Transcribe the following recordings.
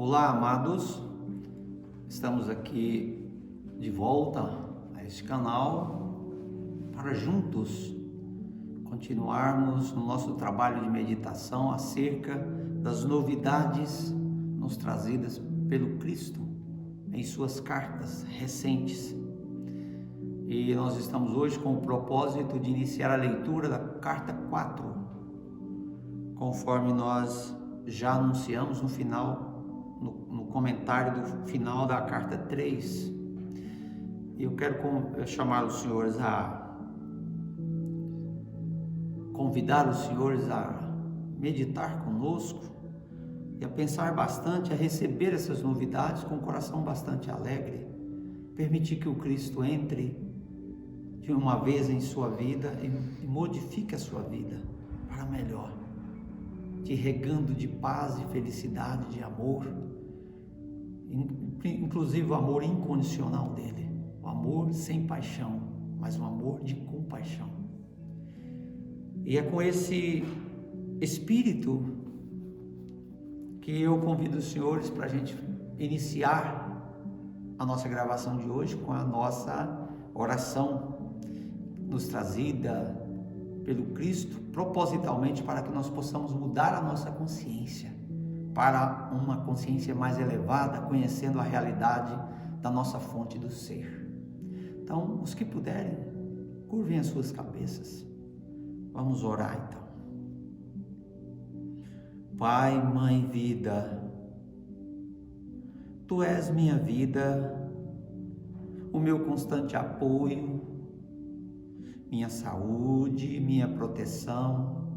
Olá, amados, estamos aqui de volta a este canal para juntos continuarmos no nosso trabalho de meditação acerca das novidades nos trazidas pelo Cristo em suas cartas recentes. E nós estamos hoje com o propósito de iniciar a leitura da carta 4, conforme nós já anunciamos no comentário do final da carta 3. Eu quero chamar os senhores convidar os senhores a meditar conosco e a pensar bastante, a receber essas novidades com um coração bastante alegre, permitir que o Cristo entre de uma vez em sua vida e modifique a sua vida para melhor, te regando de paz, de felicidade, de amor, inclusive o amor incondicional dele, o amor sem paixão, mas um amor de compaixão. E é com esse espírito que eu convido os senhores para a gente iniciar a nossa gravação de hoje com a nossa oração nos trazida pelo Cristo, propositalmente para que nós possamos mudar a nossa consciência para uma consciência mais elevada, conhecendo a realidade da nossa fonte do ser. Então, os que puderem, curvem as suas cabeças. Vamos orar então. Pai, Mãe, Vida, Tu és minha vida, o meu constante apoio, minha saúde, minha proteção,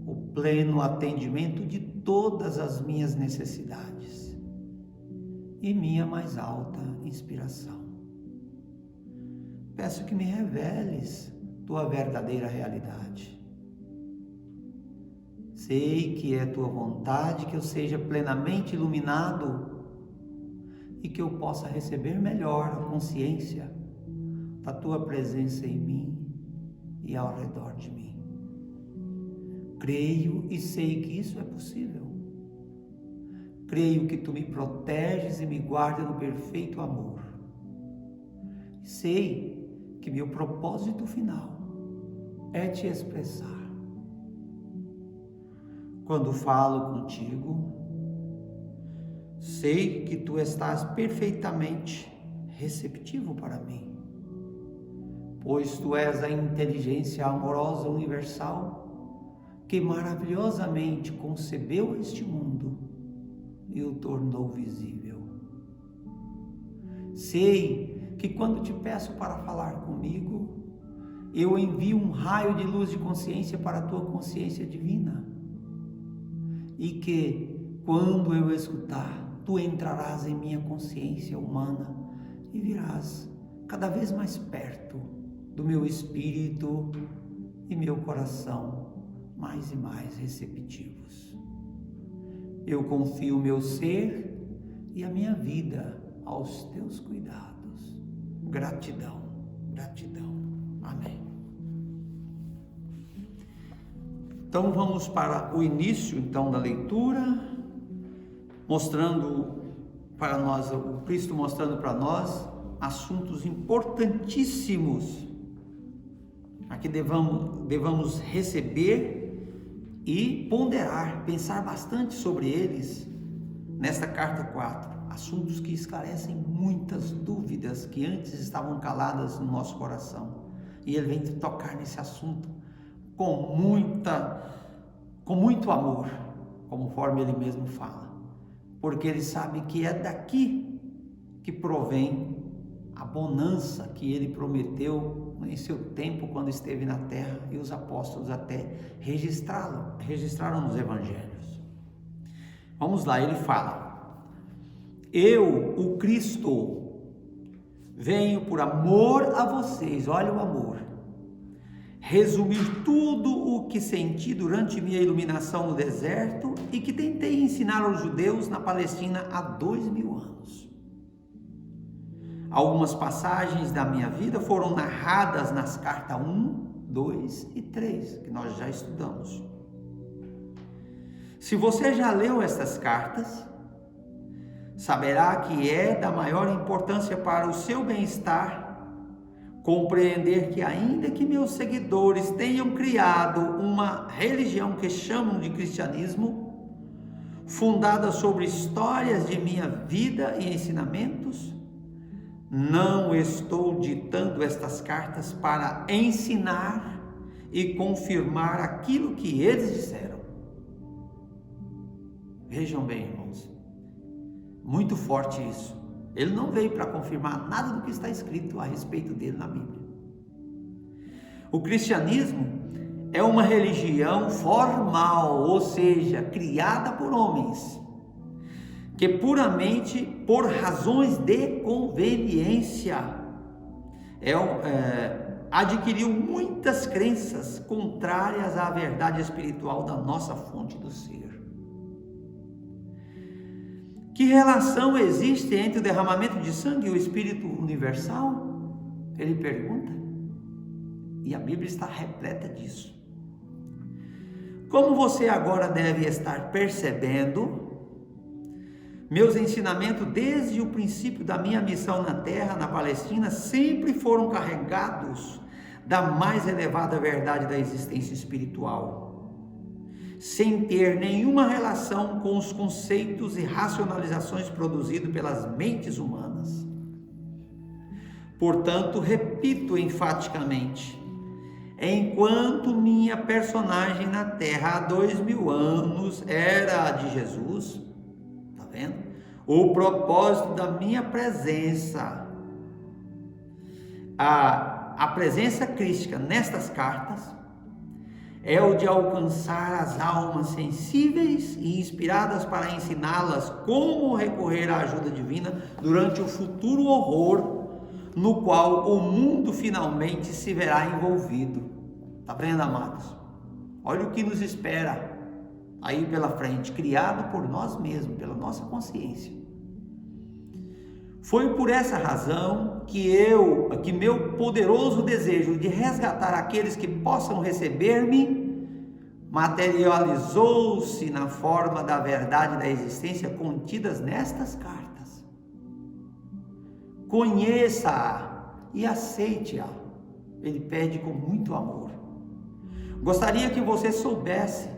o pleno atendimento de todas as minhas necessidades e minha mais alta inspiração. Peço que me reveles tua verdadeira realidade. Sei que é tua vontade que eu seja plenamente iluminado e que eu possa receber melhor a consciência da tua presença em mim e ao redor de mim. Creio e sei que isso é possível. Creio que tu me proteges e me guardas no perfeito amor. Sei que meu propósito final é te expressar. Quando falo contigo, sei que tu estás perfeitamente receptivo para mim, pois tu és a inteligência amorosa universal que maravilhosamente concebeu este mundo e o tornou visível. Sei que quando te peço para falar comigo, eu envio um raio de luz de consciência para a tua consciência divina, e que quando eu escutar, tu entrarás em minha consciência humana e virás cada vez mais perto do meu espírito e meu coração mais e mais receptivos. Eu confio o meu ser e a minha vida aos teus cuidados. Gratidão, gratidão. Amém. Então vamos para o início então da leitura, mostrando para nós, o Cristo mostrando para nós assuntos importantíssimos a que devamos receber e ponderar, pensar bastante sobre eles nesta carta 4, assuntos que esclarecem muitas dúvidas que antes estavam caladas no nosso coração, e ele vem tocar nesse assunto com muito amor, conforme ele mesmo fala, porque ele sabe que é daqui que provém a bonança que ele prometeu em seu tempo quando esteve na terra, e os apóstolos até registraram nos evangelhos. Vamos lá, ele fala: eu, o Cristo, venho por amor a vocês, olha o amor, resumir tudo o que senti durante minha iluminação no deserto e que tentei ensinar aos judeus na Palestina há 2000 anos. Algumas passagens da minha vida foram narradas nas cartas 1, 2 e 3, que nós já estudamos. Se você já leu estas cartas, saberá que é da maior importância para o seu bem-estar compreender que, ainda que meus seguidores tenham criado uma religião que chamam de cristianismo, fundada sobre histórias de minha vida e ensinamentos, não estou ditando estas cartas para ensinar e confirmar aquilo que eles disseram. Vejam bem, irmãos, muito forte isso. Ele não veio para confirmar nada do que está escrito a respeito dele na Bíblia. O cristianismo é uma religião formal, ou seja, criada por homens, que puramente por razões de conveniência adquiriu muitas crenças contrárias à verdade espiritual da nossa fonte do ser. Que relação existe entre o derramamento de sangue e o Espírito universal? Ele pergunta. E a Bíblia está repleta disso. Como você agora deve estar percebendo, meus ensinamentos desde o princípio da minha missão na terra, na Palestina, sempre foram carregados da mais elevada verdade da existência espiritual, sem ter nenhuma relação com os conceitos e racionalizações produzidos pelas mentes humanas. Portanto, repito enfaticamente, enquanto minha personagem na Terra há 2000 anos era a de Jesus, tá vendo? O propósito da minha presença, a presença crística nestas cartas, é o de alcançar as almas sensíveis e inspiradas para ensiná-las como recorrer à ajuda divina durante o futuro horror no qual o mundo finalmente se verá envolvido. Está vendo, amados? Olha o que nos espera aí pela frente, criado por nós mesmos, pela nossa consciência. Foi por essa razão que meu poderoso desejo de resgatar aqueles que possam receber-me materializou-se na forma da verdade da existência contidas nestas cartas. Conheça-a e aceite-a. Ele pede com muito amor. Gostaria que você soubesse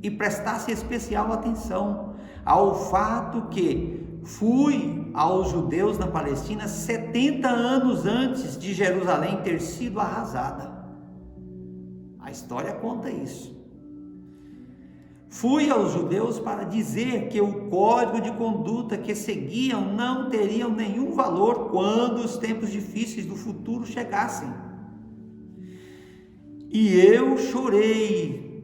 e prestasse especial atenção ao fato que fui aos judeus na Palestina 70 anos antes de Jerusalém ter sido arrasada. A história conta isso. Fui aos judeus para dizer que o código de conduta que seguiam não teriam nenhum valor quando os tempos difíceis do futuro chegassem. E eu chorei,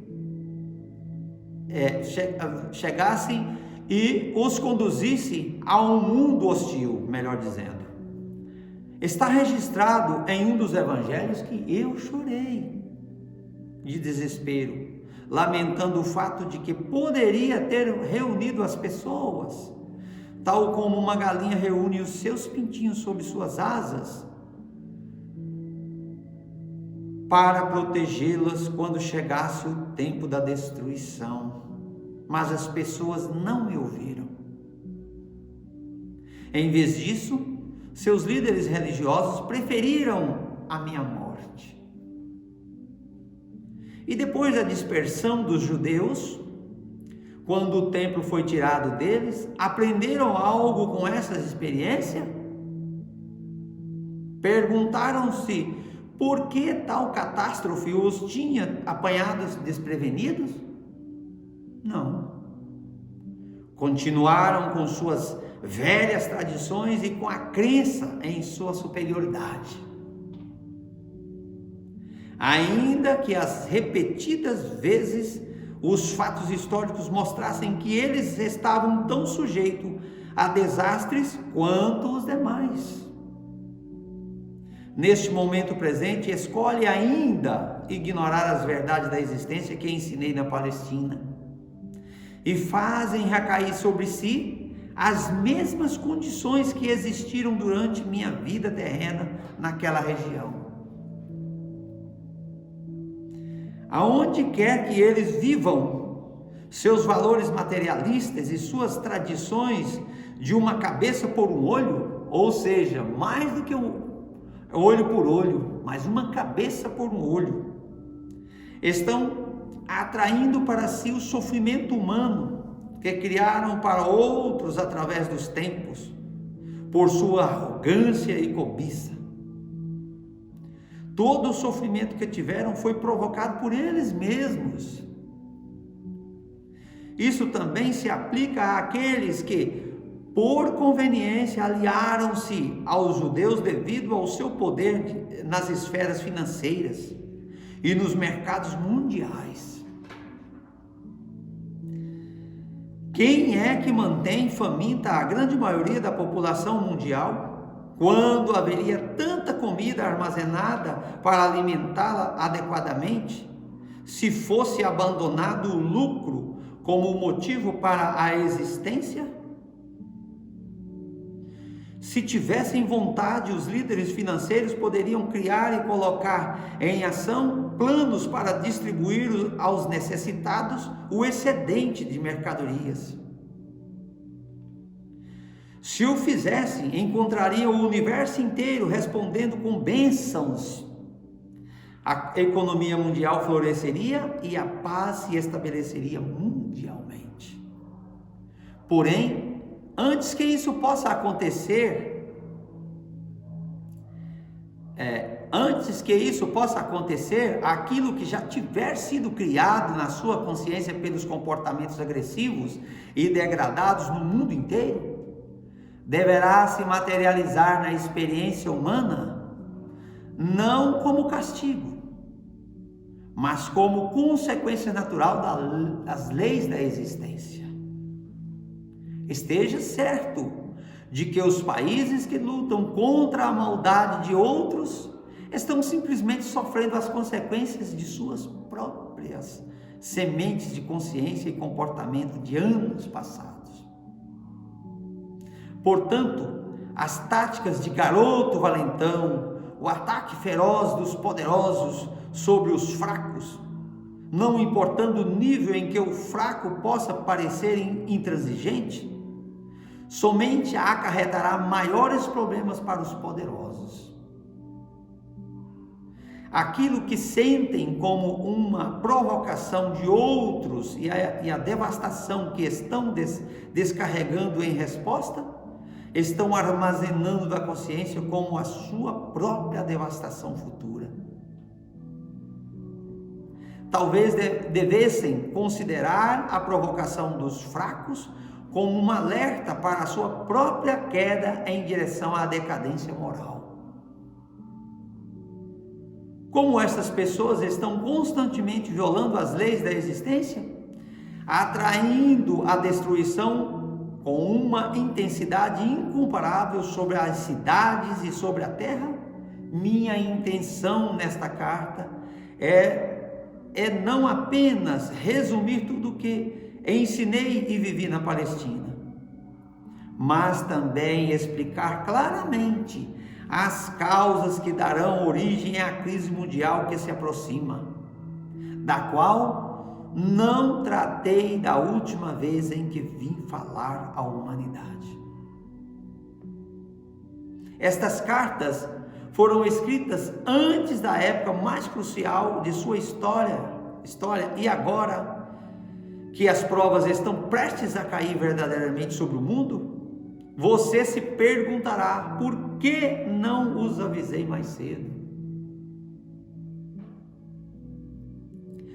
chegassem e os conduzisse a um mundo hostil, melhor dizendo. Está registrado em um dos evangelhos que eu chorei de desespero, lamentando o fato de que poderia ter reunido as pessoas, tal como uma galinha reúne os seus pintinhos sob suas asas, para protegê-las quando chegasse o tempo da destruição. Mas as pessoas não me ouviram. Em vez disso, seus líderes religiosos preferiram a minha morte. E depois da dispersão dos judeus, quando o templo foi tirado deles, aprenderam algo com essa experiência? Perguntaram-se por que tal catástrofe os tinha apanhados desprevenidos? Não. Continuaram com suas velhas tradições e com a crença em sua superioridade. Ainda que as repetidas vezes os fatos históricos mostrassem que eles estavam tão sujeitos a desastres quanto os demais. Neste momento presente, escolhe ainda ignorar as verdades da existência que ensinei na Palestina e fazem recair sobre si as mesmas condições que existiram durante minha vida terrena naquela região. Aonde quer que eles vivam, seus valores materialistas e suas tradições de uma cabeça por um olho, ou seja, mais do que um olho por olho, mas uma cabeça por um olho, estão atraindo para si o sofrimento humano que criaram para outros através dos tempos, por sua arrogância e cobiça. Todo o sofrimento que tiveram foi provocado por eles mesmos. Isso também se aplica àqueles que, por conveniência, aliaram-se aos judeus devido ao seu poder nas esferas financeiras e nos mercados mundiais. Quem é que mantém faminta a grande maioria da população mundial, quando haveria tanta comida armazenada para alimentá-la adequadamente, se fosse abandonado o lucro como motivo para a existência? Se tivessem vontade, os líderes financeiros poderiam criar e colocar em ação planos para distribuir aos necessitados o excedente de mercadorias. Se o fizessem, encontrariam o universo inteiro respondendo com bênçãos. A economia mundial floresceria e a paz se estabeleceria mundialmente. Porém, antes que isso possa acontecer, aquilo que já tiver sido criado na sua consciência pelos comportamentos agressivos e degradados no mundo inteiro, deverá se materializar na experiência humana, não como castigo, mas como consequência natural das leis da existência. Esteja certo de que os países que lutam contra a maldade de outros estão simplesmente sofrendo as consequências de suas próprias sementes de consciência e comportamento de anos passados. Portanto, as táticas de garoto valentão, o ataque feroz dos poderosos sobre os fracos, não importando o nível em que o fraco possa parecer intransigente, somente acarretará maiores problemas para os poderosos. Aquilo que sentem como uma provocação de outros e a devastação que estão descarregando em resposta, estão armazenando da consciência como a sua própria devastação futura. Talvez devessem considerar a provocação dos fracos como um alerta para a sua própria queda em direção à decadência moral. Como essas pessoas estão constantemente violando as leis da existência, atraindo a destruição com uma intensidade incomparável sobre as cidades e sobre a terra, minha intenção nesta carta é não apenas resumir tudo o que ensinei e vivi na Palestina, mas também explicar claramente as causas que darão origem à crise mundial que se aproxima, da qual não tratei da última vez em que vim falar à humanidade. Estas cartas foram escritas antes da época mais crucial de sua história, e agora que as provas estão prestes a cair verdadeiramente sobre o mundo, você se perguntará: por que não os avisei mais cedo?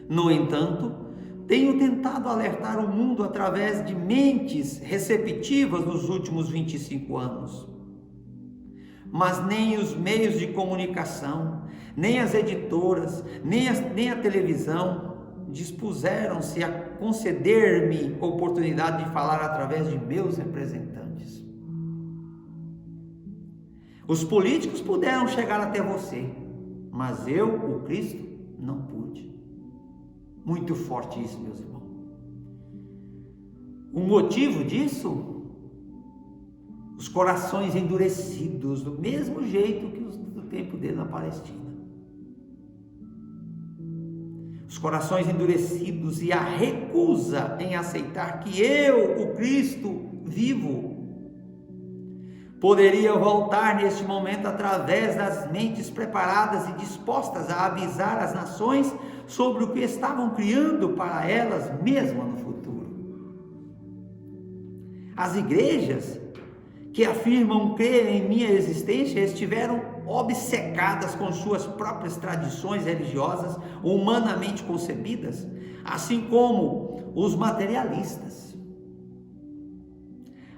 No entanto, tenho tentado alertar o mundo através de mentes receptivas nos últimos 25 anos. Mas nem os meios de comunicação, nem as editoras, nem a televisão dispuseram-se a conceder-me oportunidade de falar através de meus representantes. Os políticos puderam chegar até você, mas eu, o Cristo, não pude. Muito forte isso, meus irmãos. O motivo disso? Os corações endurecidos, do mesmo jeito que os do tempo dele na Palestina. Os os corações endurecidos e a recusa em aceitar que eu, o Cristo vivo, poderia voltar neste momento através das mentes preparadas e dispostas a avisar as nações sobre o que estavam criando para elas mesmas no futuro. As igrejas que afirmam crer em minha existência estiveram obcecadas com suas próprias tradições religiosas humanamente concebidas, assim como os materialistas.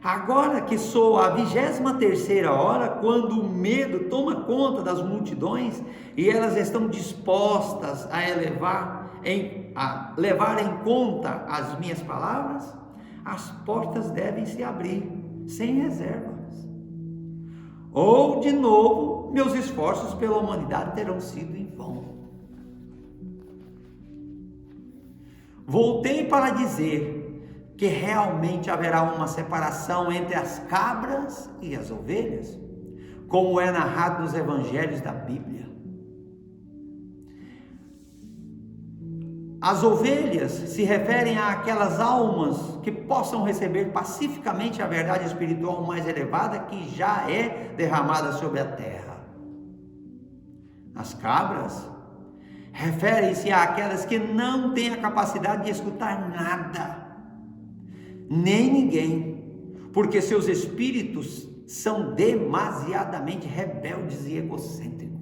Agora que sou a 23ª hora, quando o medo toma conta das multidões e elas estão dispostas a levar em conta as minhas palavras, as portas devem se abrir sem reservas. Ou, de novo, meus esforços pela humanidade terão sido em vão. Voltei para dizer que realmente haverá uma separação entre as cabras e as ovelhas, como é narrado nos evangelhos da Bíblia. As ovelhas se referem àquelas almas que possam receber pacificamente a verdade espiritual mais elevada que já é derramada sobre a terra. As cabras referem-se àquelas que não têm a capacidade de escutar nada, nem ninguém, porque seus espíritos são demasiadamente rebeldes e egocêntricos.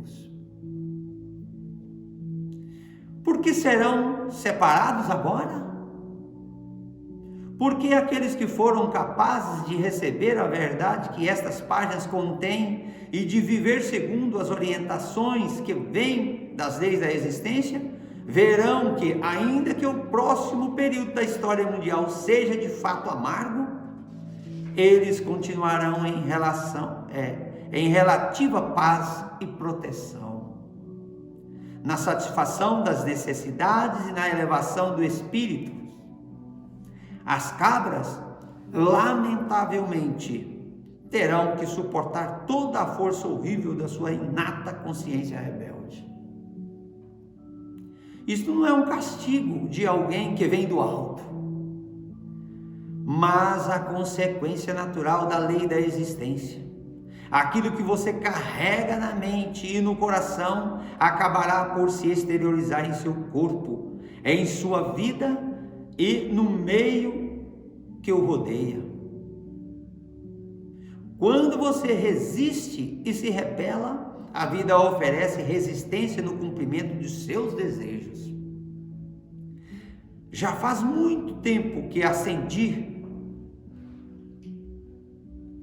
Por que serão separados agora? Porque aqueles que foram capazes de receber a verdade que estas páginas contêm e de viver segundo as orientações que vêm das leis da existência, verão que, ainda que o próximo período da história mundial seja de fato amargo, eles continuarão em relativa paz e proteção, na satisfação das necessidades e na elevação do espírito. As cabras, lamentavelmente, terão que suportar toda a força horrível da sua inata consciência rebelde. Isto não é um castigo de alguém que vem do alto, mas a consequência natural da lei da existência. Aquilo que você carrega na mente e no coração acabará por se exteriorizar em seu corpo, em sua vida e no meio que o rodeia. Quando você resiste e se rebela, a vida oferece resistência no cumprimento de seus desejos. Já faz muito tempo que ascendi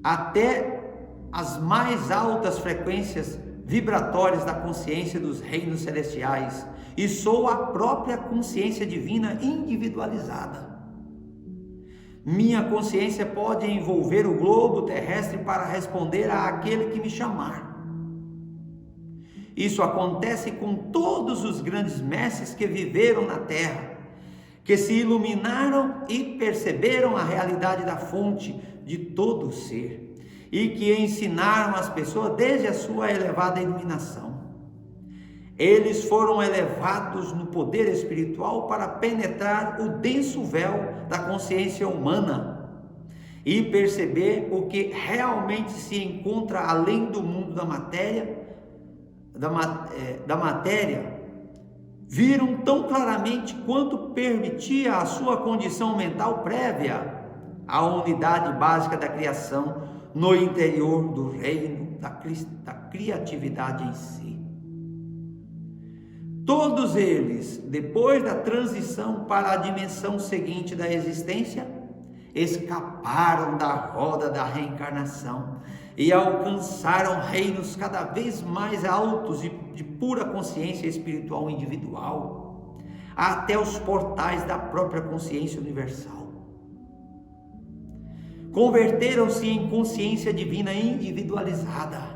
até as mais altas frequências vibratórias da consciência dos reinos celestiais e sou a própria consciência divina individualizada. Minha consciência pode envolver o globo terrestre para responder àquele que me chamar. Isso acontece com todos os grandes mestres que viveram na Terra, que se iluminaram e perceberam a realidade da fonte de todo o ser, e que ensinaram as pessoas desde a sua elevada iluminação. Eles foram elevados no poder espiritual para penetrar o denso véu da consciência humana e perceber o que realmente se encontra além do mundo da matéria, viram tão claramente quanto permitia a sua condição mental prévia a unidade básica da criação no interior do reino da criatividade em si. Todos eles, depois da transição para a dimensão seguinte da existência, escaparam da roda da reencarnação e alcançaram reinos cada vez mais altos de pura consciência espiritual individual, até os portais da própria consciência universal. Converteram-se em consciência divina individualizada,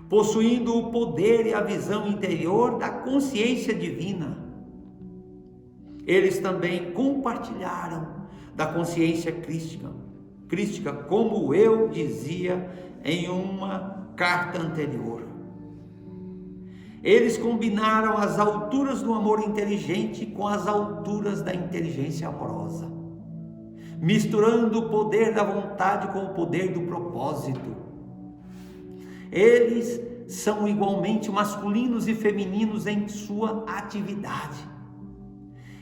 possuindo o poder e a visão interior da consciência divina. Eles também compartilharam da consciência crística, como eu dizia em uma carta anterior. Eles combinaram as alturas do amor inteligente com as alturas da inteligência amorosa, misturando o poder da vontade com o poder do propósito. Eles são igualmente masculinos e femininos em sua atividade.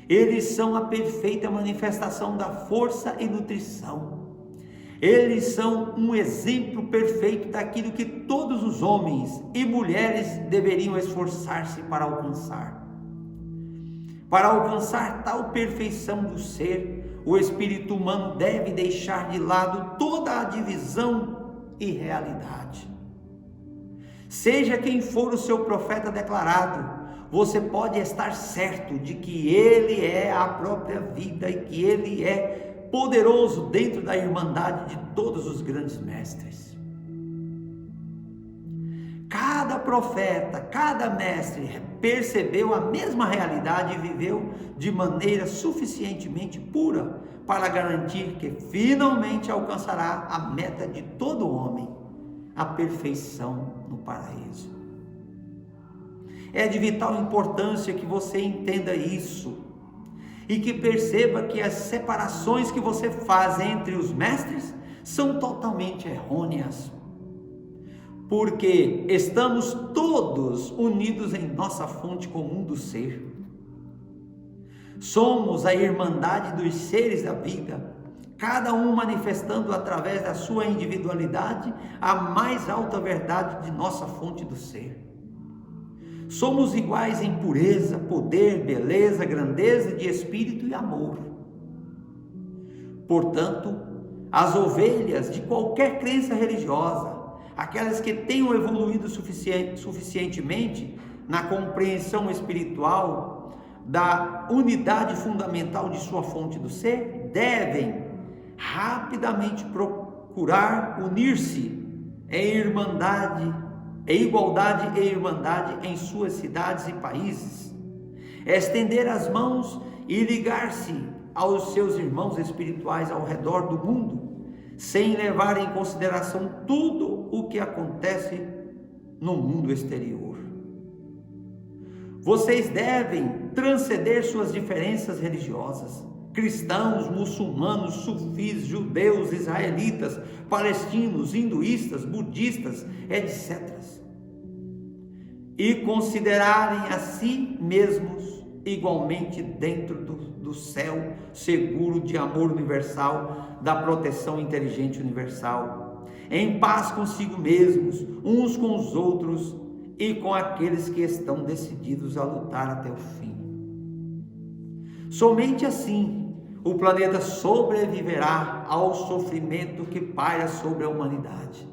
Eles são a perfeita manifestação da força e nutrição. Eles são um exemplo perfeito daquilo que todos os homens e mulheres deveriam esforçar-se para alcançar. Para alcançar tal perfeição do ser, o espírito humano deve deixar de lado toda a divisão e realidade. Seja quem for o seu profeta declarado, você pode estar certo de que ele é a própria vida e que ele é poderoso dentro da irmandade de todos os grandes mestres. Cada profeta, cada mestre percebeu a mesma realidade e viveu de maneira suficientemente pura para garantir que finalmente alcançará a meta de todo homem, a perfeição no paraíso. É de vital importância que você entenda isso e que perceba que as separações que você faz entre os mestres são totalmente errôneas, porque estamos todos unidos em nossa fonte comum do ser. Somos a irmandade dos seres da vida, cada um manifestando através da sua individualidade a mais alta verdade de nossa fonte do ser. Somos iguais em pureza, poder, beleza, grandeza de espírito e amor. Portanto, as ovelhas de qualquer crença religiosa, aquelas que tenham evoluído suficientemente na compreensão espiritual da unidade fundamental de sua fonte do ser, devem rapidamente procurar unir-se em igualdade e irmandade em suas cidades e países, estender as mãos e ligar-se aos seus irmãos espirituais ao redor do mundo, sem levar em consideração tudo o que acontece no mundo exterior. Vocês devem transcender suas diferenças religiosas, cristãos, muçulmanos, sufis, judeus, israelitas, palestinos, hinduístas, budistas, etc. E considerarem a si mesmos igualmente dentro do céu seguro de amor universal, da proteção inteligente universal, em paz consigo mesmos, uns com os outros e com aqueles que estão decididos a lutar até o fim. Somente assim o planeta sobreviverá ao sofrimento que paira sobre a humanidade.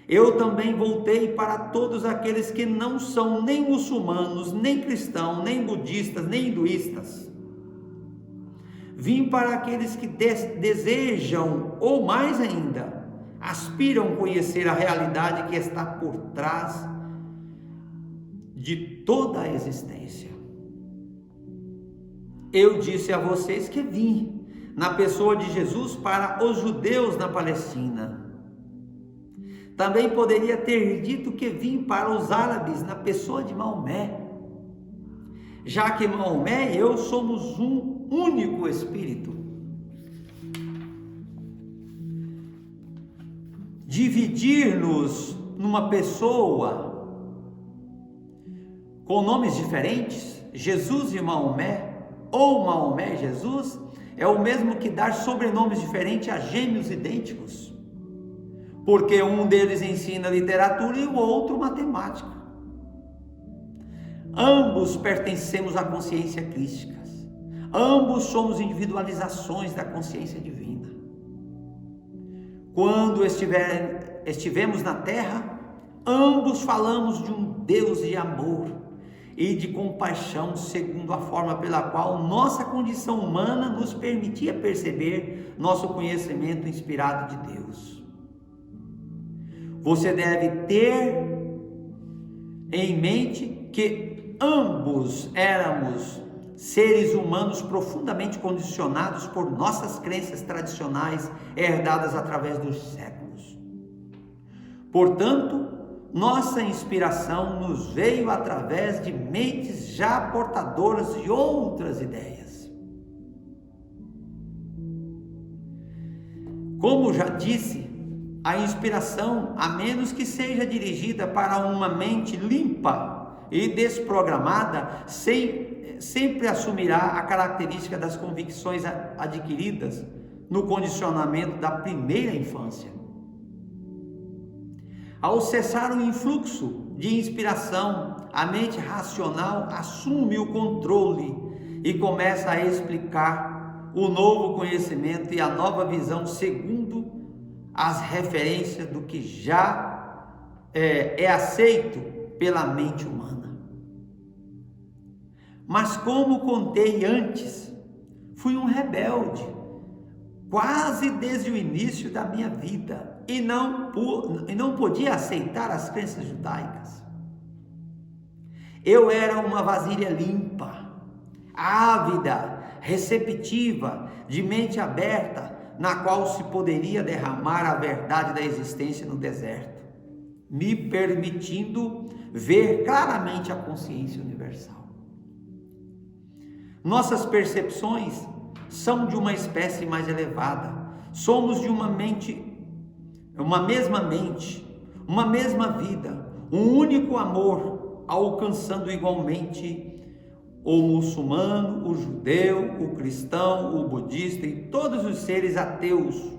Eu também voltei para todos aqueles que não são nem muçulmanos, nem cristãos, nem budistas, nem hinduístas. Vim para aqueles que desejam, ou mais ainda, aspiram conhecer a realidade que está por trás de toda a existência. Eu disse a vocês que vim na pessoa de Jesus para os judeus na Palestina. Também poderia ter dito que vim para os árabes na pessoa de Maomé, já que Maomé e eu somos um único espírito. Dividir-nos numa pessoa com nomes diferentes, Jesus e Maomé, ou Maomé e Jesus, é o mesmo que dar sobrenomes diferentes a gêmeos idênticos, porque um deles ensina literatura e o outro matemática. Ambos pertencemos à consciência crística, ambos somos individualizações da consciência divina. Quando estivemos na terra, ambos falamos de um Deus de amor e de compaixão, segundo a forma pela qual nossa condição humana nos permitia perceber nosso conhecimento inspirado de Deus. Você deve ter em mente que ambos éramos seres humanos profundamente condicionados por nossas crenças tradicionais herdadas através dos séculos. Portanto, nossa inspiração nos veio através de mentes já portadoras de outras ideias. Como já disse, a inspiração, a menos que seja dirigida para uma mente limpa e desprogramada, sempre assumirá a característica das convicções adquiridas no condicionamento da primeira infância. Ao cessar o influxo de inspiração, a mente racional assume o controle e começa a explicar o novo conhecimento e a nova visão segundo as referências do que já é aceito pela mente humana. Mas como contei antes, fui um rebelde, quase desde o início da minha vida, e não podia aceitar as crenças judaicas. Eu era uma vasilha limpa, ávida, receptiva, de mente aberta, na qual se poderia derramar a verdade da existência no deserto, me permitindo ver claramente a consciência universal. Nossas percepções são de uma espécie mais elevada. Somos de uma mesma mente, uma mesma vida, um único amor, alcançando igualmente o muçulmano, o judeu, o cristão, o budista e todos os seres ateus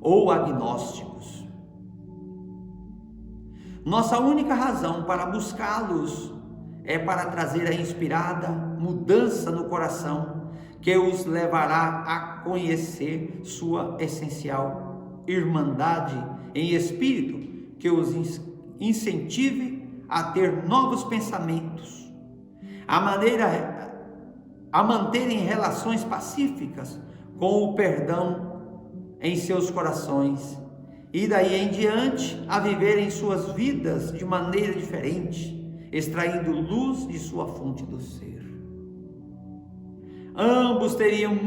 ou agnósticos. Nossa única razão para buscá-los é para trazer a inspirada mudança no coração que os levará a conhecer sua essencial irmandade em espírito, que os incentive a ter novos pensamentos, a manterem relações pacíficas com o perdão em seus corações e daí em diante a viverem suas vidas de maneira diferente, extraindo luz de sua fonte do ser. Ambos teríamos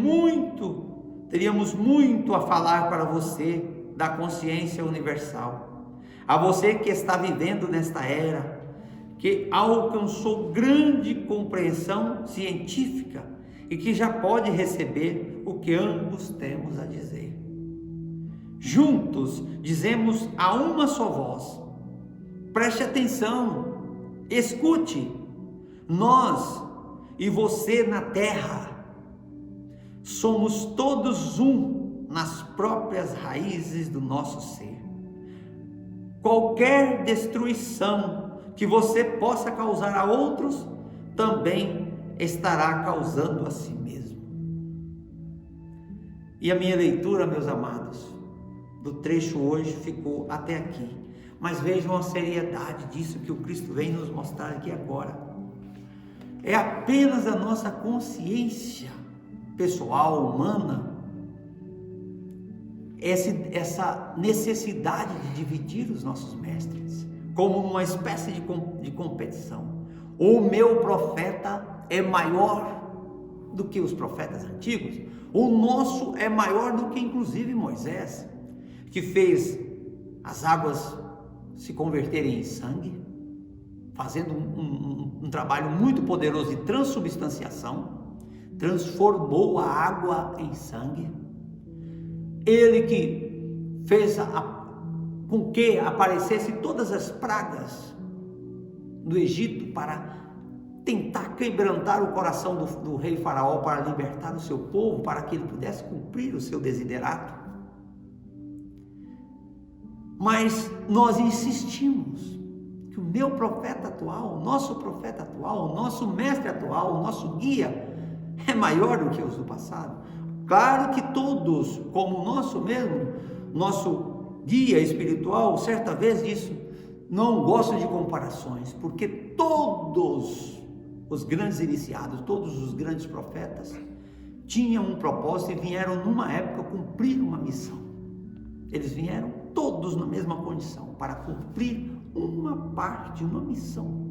muito a falar para você da consciência universal, a você que está vivendo nesta era, que alcançou grande compreensão científica e que já pode receber o que ambos temos a dizer. Juntos dizemos a uma só voz: preste atenção, escute, nós e você na terra somos todos um nas próprias raízes do nosso ser. Qualquer destruição que você possa causar a outros, também estará causando a si mesmo. E a minha leitura, meus amados, do trecho hoje ficou até aqui. Mas vejam a seriedade disso que o Cristo vem nos mostrar aqui agora. É apenas a nossa consciência pessoal, humana, essa necessidade de dividir os nossos mestres, como uma espécie de competição. O meu profeta é maior do que os profetas antigos. O nosso é maior do que inclusive Moisés, que fez as águas se converterem em sangue, fazendo um trabalho muito poderoso de transubstanciação, transformou a água em sangue. Ele que fez com que aparecesse todas as pragas do Egito para tentar quebrantar o coração do rei Faraó, para libertar o seu povo, para que ele pudesse cumprir o seu desiderato. Mas nós insistimos que o meu profeta atual, o nosso profeta atual, o nosso mestre atual, o nosso guia é maior do que os do passado. Claro que todos, como o nosso mesmo, nosso guia espiritual, certa vez disse: não gosto de comparações, porque todos os grandes iniciados, todos os grandes profetas tinham um propósito e vieram numa época cumprir uma missão. Eles vieram todos na mesma condição, para cumprir uma parte, uma missão.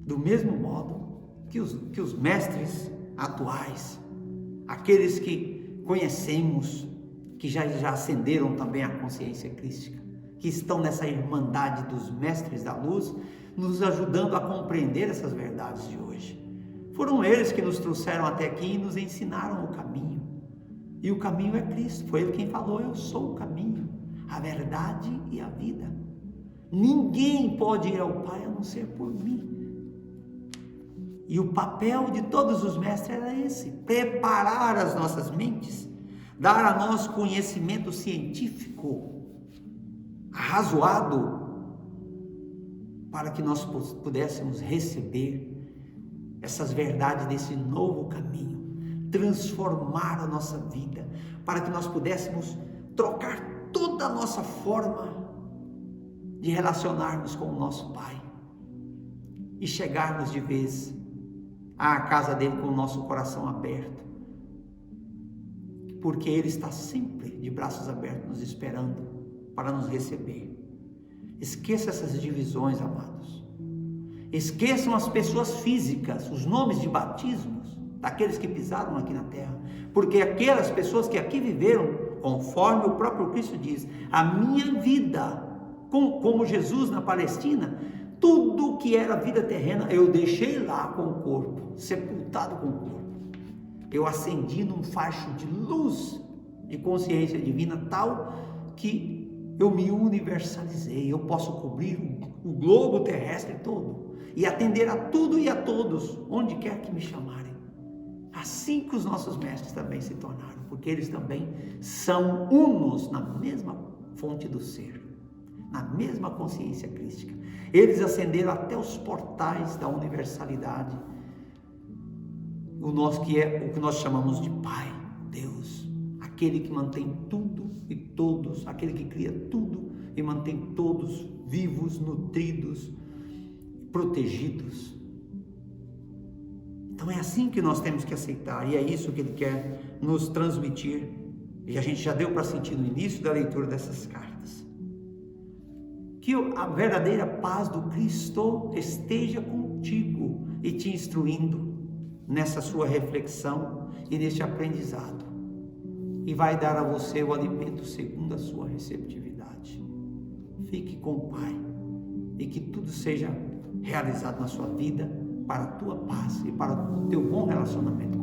Do mesmo modo que os mestres atuais, aqueles que conhecemos, que já ascenderam também à consciência crística, que estão nessa irmandade dos mestres da luz, nos ajudando a compreender essas verdades de hoje. Foram eles que nos trouxeram até aqui e nos ensinaram o caminho. E o caminho é Cristo. Foi Ele quem falou: eu sou o caminho, a verdade e a vida. Ninguém pode ir ao Pai a não ser por mim. E o papel de todos os mestres era esse: preparar as nossas mentes, dar a nós conhecimento científico arrazoado, para que nós pudéssemos receber essas verdades desse novo caminho, transformar a nossa vida, para que nós pudéssemos trocar toda a nossa forma de relacionarmos com o nosso Pai e chegarmos de vez à casa dele com o nosso coração aberto, porque Ele está sempre de braços abertos nos esperando para nos receber. Esqueça essas divisões, amados. Esqueçam as pessoas físicas, os nomes de batismos daqueles que pisaram aqui na terra, porque aquelas pessoas que aqui viveram, conforme o próprio Cristo diz, a minha vida, como Jesus na Palestina, tudo que era vida terrena eu deixei lá com o corpo, sepultado com o corpo. Eu ascendi num facho de luz, de consciência divina tal que eu me universalizei. Eu posso cobrir o globo terrestre todo e atender a tudo e a todos, onde quer que me chamarem. Assim que os nossos mestres também se tornaram, porque eles também são unos na mesma fonte do ser, na mesma consciência crística. Eles ascenderam até os portais da universalidade, o que nós chamamos de Pai, Deus, aquele que mantém tudo e todos, aquele que cria tudo e mantém todos vivos, nutridos, protegidos. Então é assim que nós temos que aceitar, e é isso que Ele quer nos transmitir, e a gente já deu para sentir no início da leitura dessas cartas. Que a verdadeira paz do Cristo esteja contigo e te instruindo nessa sua reflexão e neste aprendizado, e vai dar a você o alimento segundo a sua receptividade. Fique com o Pai e que tudo seja realizado na sua vida para a tua paz e para o teu bom relacionamento